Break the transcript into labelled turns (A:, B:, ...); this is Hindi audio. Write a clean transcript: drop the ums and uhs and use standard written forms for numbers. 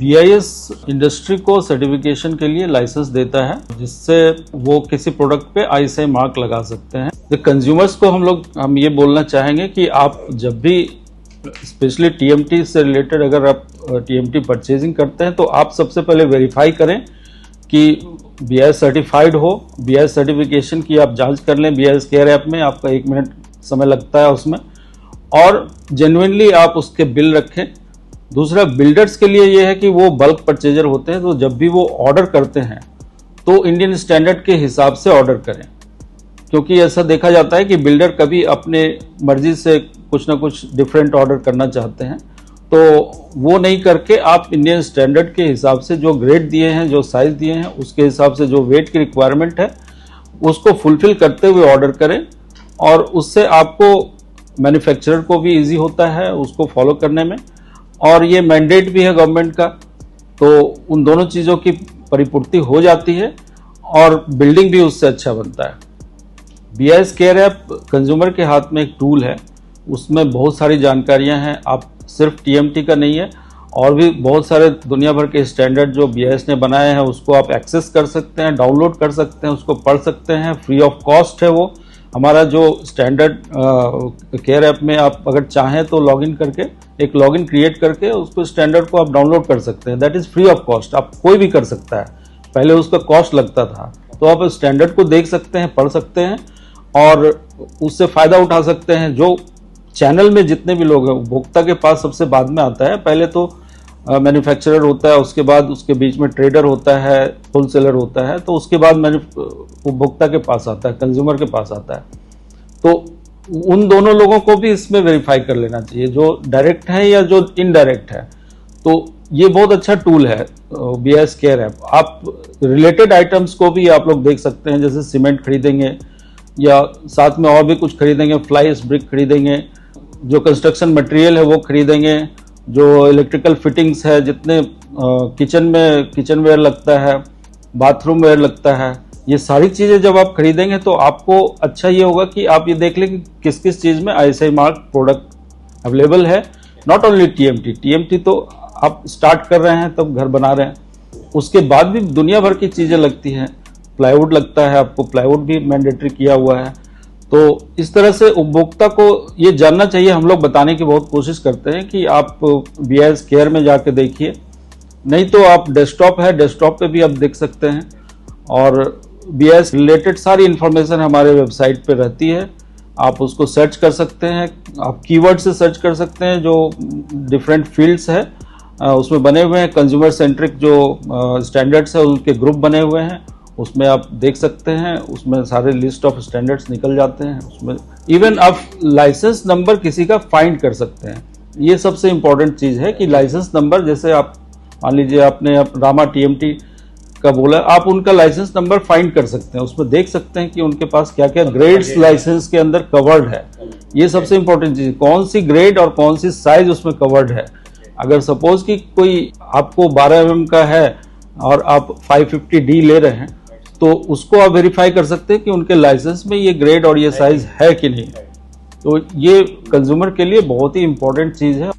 A: BIS इंडस्ट्री को सर्टिफिकेशन के लिए लाइसेंस देता है, जिससे वो किसी प्रोडक्ट पे ISI मार्क लगा सकते हैं। तो कंज्यूमर्स को हम ये बोलना चाहेंगे कि आप जब भी स्पेशली TMT से रिलेटेड अगर आप TMT परचेजिंग करते हैं तो आप सबसे पहले वेरीफाई करें कि BIS सर्टिफाइड हो। BIS सर्टिफिकेशन की आप जांच कर लें। BIS केयर ऐप में आपका 1 मिनट समय लगता है उसमें, और जेन्युइनली आप उसके बिल रखें। दूसरा, बिल्डर्स के लिए ये है कि वो बल्क परचेजर होते हैं, तो जब भी वो ऑर्डर करते हैं तो इंडियन स्टैंडर्ड के हिसाब से ऑर्डर करें, क्योंकि ऐसा देखा जाता है कि बिल्डर कभी अपने मर्जी से कुछ ना कुछ डिफरेंट ऑर्डर करना चाहते हैं, तो वो नहीं करके आप इंडियन स्टैंडर्ड के हिसाब से जो ग्रेड दिए हैं, जो साइज दिए हैं, उसके हिसाब से जो वेट की रिक्वायरमेंट है उसको फुलफिल करते हुए ऑर्डर करें। और उससे आपको मैन्युफैक्चरर को भी इजी होता है उसको फॉलो करने में, और ये मैंडेट भी है गवर्नमेंट का, तो उन दोनों चीज़ों की परिपूर्ति हो जाती है और बिल्डिंग भी उससे अच्छा बनता है। BIS केयर ऐप कंज्यूमर के हाथ में एक टूल है, उसमें बहुत सारी जानकारियां हैं। आप सिर्फ TMT का नहीं है, और भी बहुत सारे दुनिया भर के स्टैंडर्ड जो BIS ने बनाए हैं उसको आप एक्सेस कर सकते हैं, डाउनलोड कर सकते हैं, उसको पढ़ सकते हैं। फ्री ऑफ कॉस्ट है वो। हमारा जो स्टैंडर्ड केयर ऐप में आप अगर चाहें तो लॉगिन करके, एक लॉगिन क्रिएट करके उसको स्टैंडर्ड को आप डाउनलोड कर सकते हैं। That is free of cost. आप कोई भी कर सकता है, पहले उसका कॉस्ट लगता था। तो आप स्टैंडर्ड को देख सकते हैं, पढ़ सकते हैं और उससे फ़ायदा उठा सकते हैं। जो चैनल में जितने भी लोग हैं, उपभोक्ता के पास सबसे बाद में आता है। पहले तो मैन्युफैक्चरर होता है, उसके बाद उसके बीच में ट्रेडर होता है, होलसेलर होता है, तो उसके बाद उपभोक्ता के पास आता है, कंज्यूमर के पास आता है। तो उन दोनों लोगों को भी इसमें वेरीफाई कर लेना चाहिए, जो डायरेक्ट है या जो इनडायरेक्ट है। तो ये बहुत अच्छा टूल है BIS केयर ऐप। आप रिलेटेड आइटम्स को भी आप लोग देख सकते हैं, जैसे सीमेंट खरीदेंगे या साथ में और भी कुछ खरीदेंगे, फ्लाई ब्रिक खरीदेंगे, जो कंस्ट्रक्शन मटेरियल है वो खरीदेंगे, जो इलेक्ट्रिकल फिटिंग्स है, जितने किचन में किचन वेयर लगता है, बाथरूम वेयर लगता है, ये सारी चीज़ें जब आप खरीदेंगे तो आपको अच्छा ये होगा कि आप ये देख लें कि किस किस चीज़ में ISI मार्क प्रोडक्ट अवेलेबल है। नॉट ओनली TMT तो आप स्टार्ट कर रहे हैं तब घर बना रहे हैं, उसके बाद भी दुनिया भर की चीज़ें लगती हैं। प्लाईवुड लगता है, आपको प्लाईवुड भी मैंडेटरी किया हुआ है। तो इस तरह से उपभोक्ता को ये जानना चाहिए। हम लोग बताने की बहुत कोशिश करते हैं कि आप BIS केयर में जाके देखिए, नहीं तो आप डेस्कटॉप है, डेस्कटॉप पे भी आप देख सकते हैं। और BIS रिलेटेड सारी इन्फॉर्मेशन हमारे वेबसाइट पे रहती है, आप उसको सर्च कर सकते हैं। आप कीवर्ड से सर्च कर सकते हैं, जो डिफरेंट फील्ड्स है उसमें बने हुए हैं। कंज्यूमर सेंट्रिक जो स्टैंडर्ड्स है उनके ग्रुप बने हुए हैं, उसमें आप देख सकते हैं। उसमें सारे लिस्ट ऑफ स्टैंडर्ड्स निकल जाते हैं। उसमें इवन आप लाइसेंस नंबर किसी का फाइंड कर सकते हैं। ये सबसे इम्पोर्टेंट चीज़ है कि लाइसेंस नंबर, जैसे आप मान लीजिए आपने रामा TMT का बोला, आप उनका लाइसेंस नंबर फाइंड कर सकते हैं। उसमें देख सकते हैं कि उनके पास क्या क्या ग्रेड्स लाइसेंस के अंदर कवर्ड है। ये सबसे इम्पोर्टेंट चीज़, कौन सी ग्रेड और कौन सी साइज उसमें कवर्ड है। अगर सपोज कि कोई आपको 12 mm का है और आप 550D ले रहे हैं, तो उसको आप वेरीफाई कर सकते हैं कि उनके लाइसेंस में ये ग्रेड और ये साइज है कि नहीं। तो ये कंज्यूमर के लिए बहुत ही इंपॉर्टेंट चीज़ है।